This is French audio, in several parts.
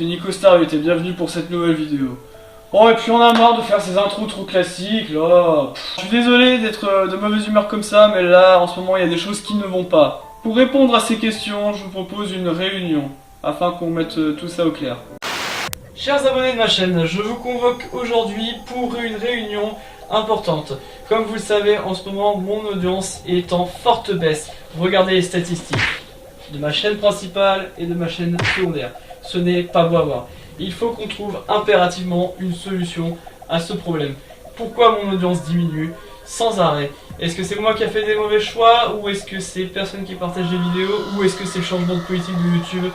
c'est Nico Star et bienvenue pour cette nouvelle vidéo. Oh, et puis on a marre de faire ces intros trop classiques là. Je suis désolé d'être de mauvaise humeur comme ça, mais là en ce moment il y a des choses qui ne vont pas. Pour répondre à ces questions, je vous propose une réunion, afin qu'on mette tout ça au clair. Chers abonnés de ma chaîne, je vous convoque aujourd'hui pour une réunion importante. Comme vous le savez, en ce moment, mon audience est en forte baisse. Regardez les statistiques de ma chaîne principale et de ma chaîne secondaire. Ce n'est pas beau à voir. Il faut qu'on trouve impérativement une solution à ce problème. Pourquoi mon audience diminue sans arrêt? Est-ce que c'est moi qui ai fait des mauvais choix? Ou est-ce que c'est personne qui partage les vidéos? Ou est-ce que c'est le changement de politique de YouTube?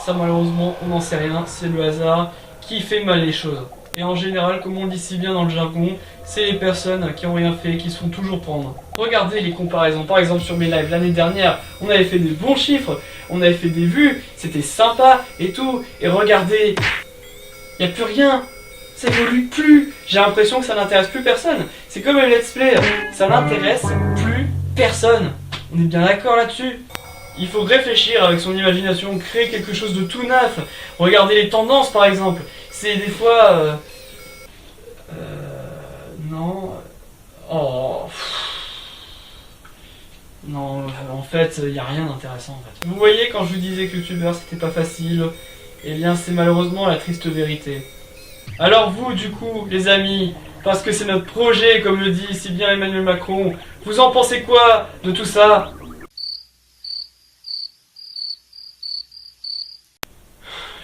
Ça malheureusement, on n'en sait rien. C'est le hasard qui fait mal les choses. Et en général, comme on le dit si bien dans le jargon, c'est les personnes qui ont rien fait, qui se font toujours prendre. Regardez les comparaisons, par exemple sur mes lives l'année dernière, on avait fait des bons chiffres, on avait fait des vues, c'était sympa et tout. Et regardez, il n'y a plus rien, ça évolue plus. J'ai l'impression que ça n'intéresse plus personne. C'est comme un let's play, ça n'intéresse plus personne. On est bien d'accord là-dessus? Il faut réfléchir avec son imagination, créer quelque chose de tout neuf. Regardez les tendances par exemple. C'est des fois... non... Oh... Non, en fait, il n'y a rien d'intéressant en fait. Vous voyez, quand je vous disais que youtubeur c'était pas facile, eh bien c'est malheureusement la triste vérité. Alors vous, du coup, les amis, parce que c'est notre projet, comme le dit si bien Emmanuel Macron, vous en pensez quoi de tout ça?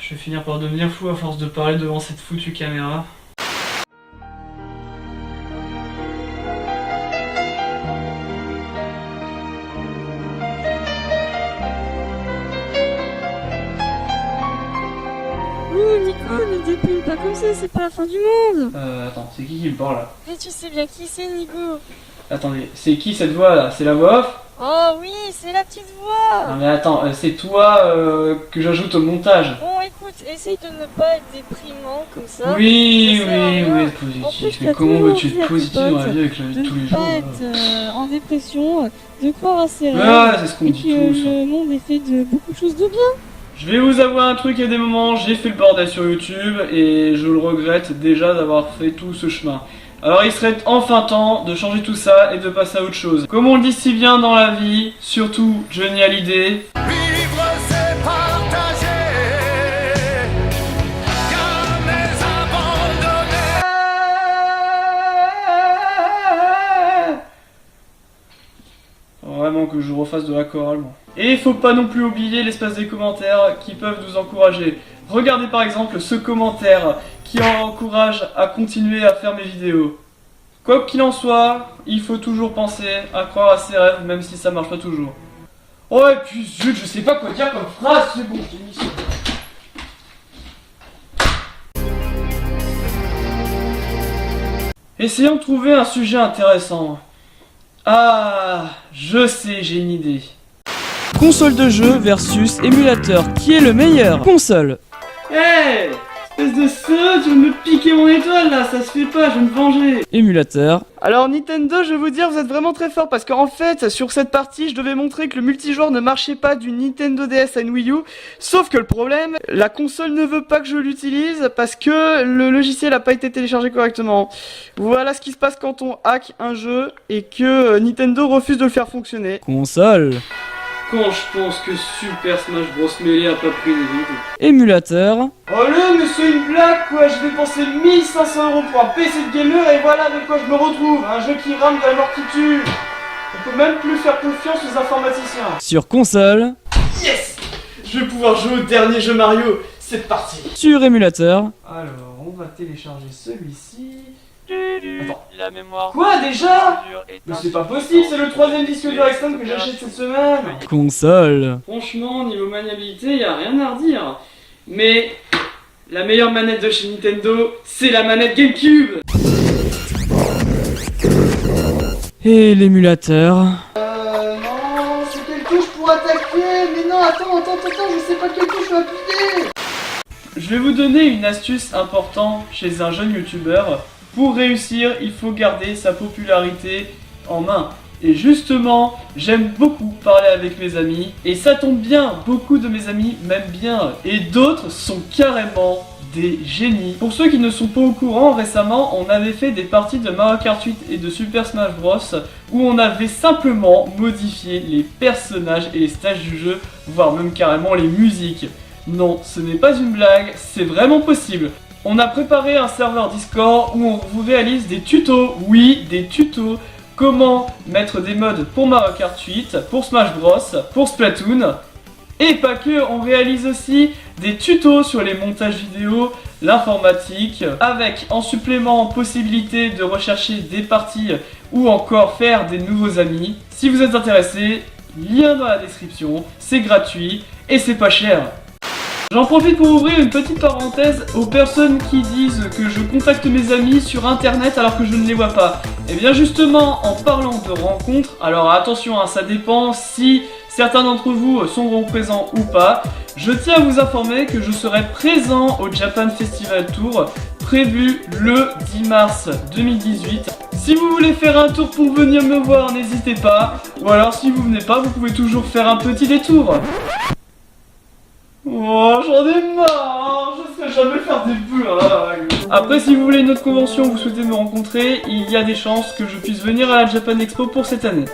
Je vais finir par devenir fou à force de parler devant cette foutue caméra. Oh Nico, ne dépile pas comme ça, c'est pas la fin du monde. Attends, c'est qui me parle là? Mais tu sais bien qui c'est Nico. Attendez, c'est qui cette voix là? C'est la voix off? Oh oui, c'est la petite voix. Non mais attends, c'est toi que j'ajoute au montage. Bon écoute, essaye de ne pas être déprimant comme ça. Oui, Ça sert à oui, rien. être positif. En plus, Mais t'as comment toujours veux-tu dit à être tes positif dans la potes vie avec la vie de tous les de jours pas là? être en dépression, de croire à ses rêves. Ouais, c'est ce qu'on Et dit que tous. le monde est fait de beaucoup de choses de bien. Je vais vous avouer un truc, il y a des moments, j'ai fait le bordel sur YouTube et je le regrette déjà d'avoir fait tout ce chemin. Alors il serait enfin temps de changer tout ça et de passer à autre chose. Comme on le dit si bien dans la vie, surtout Johnny Hallyday. Vivre c'est partager, jamais abandonner. Vraiment que je refasse de la chorale. Bon. Et il faut pas non plus oublier l'espace des commentaires qui peuvent nous encourager. Regardez par exemple ce commentaire qui encourage à continuer à faire mes vidéos. Quoi qu'il en soit, il faut toujours penser à croire à ses rêves même si ça marche pas toujours. Oh et puis zut, je sais pas quoi dire comme phrase, c'est bon, j'ai mis ça. Essayons de trouver un sujet intéressant. Ah, je sais, j'ai une idée. Console de jeu versus émulateur, qui est le meilleur? Console. Hey, espèce de saut, tu veux me piquer mon étoile là, ça se fait pas, je vais me venger. Émulateur. Alors Nintendo, je vais vous dire, vous êtes vraiment très fort parce qu'en fait, sur cette partie, je devais montrer que le multijoueur ne marchait pas d'une Nintendo DS à une Wii U. Sauf que le problème, la console ne veut pas que je l'utilise parce que le logiciel n'a pas été téléchargé correctement. Voilà ce qui se passe quand on hack un jeu et que Nintendo refuse de le faire fonctionner. Console. Quand je pense que Super Smash Bros Melee a pas pris les vides. Émulateur. Oh là, mais c'est une blague quoi, j'ai dépensé 1500 € pour un PC de gamer et voilà avec quoi je me retrouve. Un jeu qui rame de la mort qui tue. On peut même plus faire confiance aux informaticiens. Sur console. Yes, je vais pouvoir jouer au dernier jeu Mario, c'est parti. Sur émulateur. Alors, on va télécharger celui-ci. Attends. La mémoire. Quoi déjà? Mais c'est pas possible, c'est le 3ème disque dur externe que j'achète cette semaine. Console. Franchement, niveau maniabilité, y a rien à redire. Mais la meilleure manette de chez Nintendo, c'est la manette GameCube. Et l'émulateur. Non, c'est quelle touche pour attaquer? Mais non, attends, je sais pas quelle touche je vais appuyer. Je vais vous donner une astuce importante chez un jeune youtubeur. Pour réussir, il faut garder sa popularité en main. Et justement, j'aime beaucoup parler avec mes amis, et ça tombe bien, beaucoup de mes amis m'aiment bien, et d'autres sont carrément des génies. Pour ceux qui ne sont pas au courant, récemment, on avait fait des parties de Mario Kart 8 et de Super Smash Bros. Où on avait simplement modifié les personnages et les stages du jeu, voire même carrément les musiques. Non, ce n'est pas une blague, c'est vraiment possible. On a préparé un serveur Discord où on vous réalise des tutos, oui, des tutos. Comment mettre des mods pour Mario Kart 8, pour Smash Bros, pour Splatoon. Et pas que, on réalise aussi des tutos sur les montages vidéo, l'informatique, avec en supplément possibilité de rechercher des parties ou encore faire des nouveaux amis. Si vous êtes intéressé, lien dans la description, c'est gratuit et c'est pas cher. J'en profite pour ouvrir une petite parenthèse aux personnes qui disent que je contacte mes amis sur internet alors que je ne les vois pas. Et bien justement, en parlant de rencontres, alors attention, ça dépend si certains d'entre vous seront présents ou pas. Je tiens à vous informer que je serai présent au Japan Festival Tour, prévu le 10 mars 2018. Si vous voulez faire un tour pour venir me voir, n'hésitez pas. Ou alors si vous venez pas, vous pouvez toujours faire un petit détour. Oh, j'en ai marre, je sais jamais faire des blagues. Après, si vous voulez une autre convention, vous souhaitez me rencontrer, il y a des chances que je puisse venir à la Japan Expo pour cette année.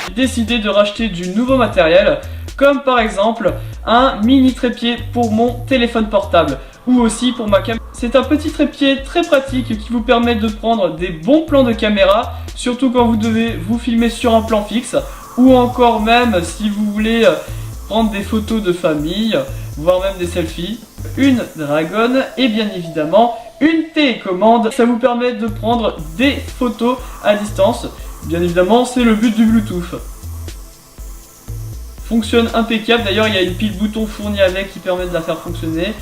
J'ai décidé de racheter du nouveau matériel, comme par exemple un mini trépied pour mon téléphone portable, ou aussi pour ma caméra. C'est un petit trépied très pratique qui vous permet de prendre des bons plans de caméra, surtout quand vous devez vous filmer sur un plan fixe, ou encore même si vous voulez prendre des photos de famille, voire même des selfies, une dragonne et bien évidemment une télécommande. Ça vous permet de prendre des photos à distance. Bien évidemment, c'est le but du Bluetooth. Fonctionne impeccable, d'ailleurs il y a une pile bouton fournie avec qui permet de la faire fonctionner.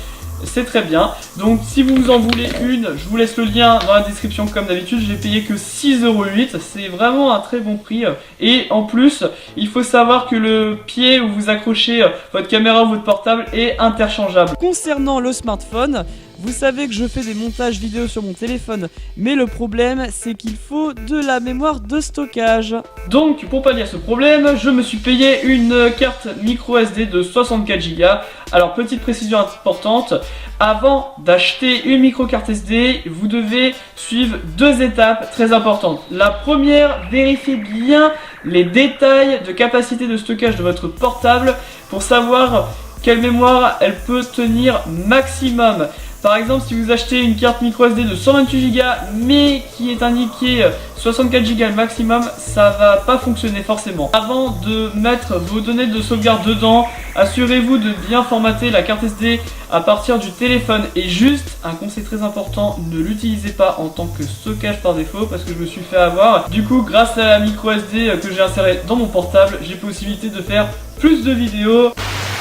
C'est très bien. Donc si vous en voulez une, je vous laisse le lien dans la description comme d'habitude. Je l'ai payé que 6,08 €. C'est vraiment un très bon prix. Et en plus, il faut savoir que le pied où vous accrochez votre caméra ou votre portable est interchangeable. Concernant le smartphone, vous savez que je fais des montages vidéo sur mon téléphone, mais le problème c'est qu'il faut de la mémoire de stockage. Donc pour pallier à ce problème, je me suis payé une carte micro SD de 64 Go. Alors petite précision importante, avant d'acheter une micro carte SD, vous devez suivre deux étapes très importantes. La première, vérifiez bien les détails de capacité de stockage de votre portable pour savoir quelle mémoire elle peut tenir maximum. Par exemple, si vous achetez une carte micro SD de 128 Go mais qui est indiqué 64 Go maximum, ça va pas fonctionner forcément. Avant de mettre vos données de sauvegarde dedans, assurez-vous de bien formater la carte SD à partir du téléphone. Et juste, un conseil très important, ne l'utilisez pas en tant que stockage par défaut parce que je me suis fait avoir. Du coup, grâce à la micro SD que j'ai insérée dans mon portable, j'ai possibilité de faire plus de vidéos.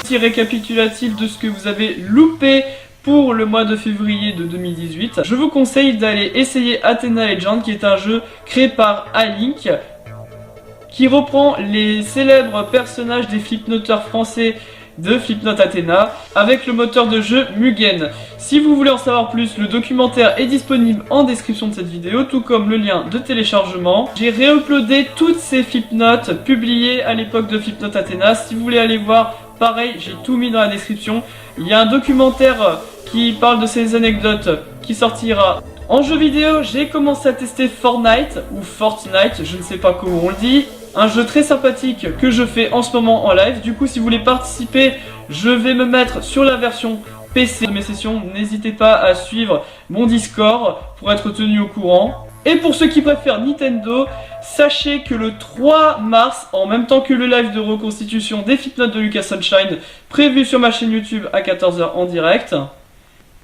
Petit récapitulatif de ce que vous avez loupé pour le mois de février de 2018, je vous conseille d'aller essayer Athena Legend, qui est un jeu créé par A-Link, qui reprend les célèbres personnages des flipnoteurs français de Flipnote Athena, avec le moteur de jeu Mugen. Si vous voulez en savoir plus, le documentaire est disponible en description de cette vidéo, tout comme le lien de téléchargement. J'ai réuploadé toutes ces flipnotes publiées à l'époque de Flipnote Athena. Si vous voulez aller voir, pareil, j'ai tout mis dans la description. Il y a un documentaire qui parle de ces anecdotes qui sortira. En jeu vidéo, j'ai commencé à tester Fortnite ou Fortnite, je ne sais pas comment on le dit. Un jeu très sympathique que je fais en ce moment en live. Du coup, si vous voulez participer, je vais me mettre sur la version PC de mes sessions. N'hésitez pas à suivre mon Discord pour être tenu au courant. Et pour ceux qui préfèrent Nintendo, sachez que le 3 mars, en même temps que le live de reconstitution des Flipnotes de Lucas Sunshine, prévu sur ma chaîne YouTube à 14 h en direct,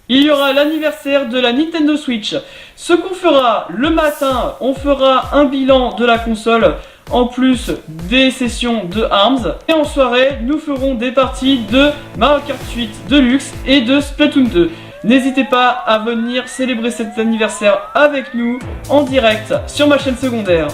il y aura l'anniversaire de la Nintendo Switch. Ce qu'on fera le matin, on fera un bilan de la console, en plus des sessions de ARMS. Et en soirée, nous ferons des parties de Mario Kart 8 Deluxe et de Splatoon 2. N'hésitez pas à venir célébrer cet anniversaire avec nous en direct sur ma chaîne secondaire.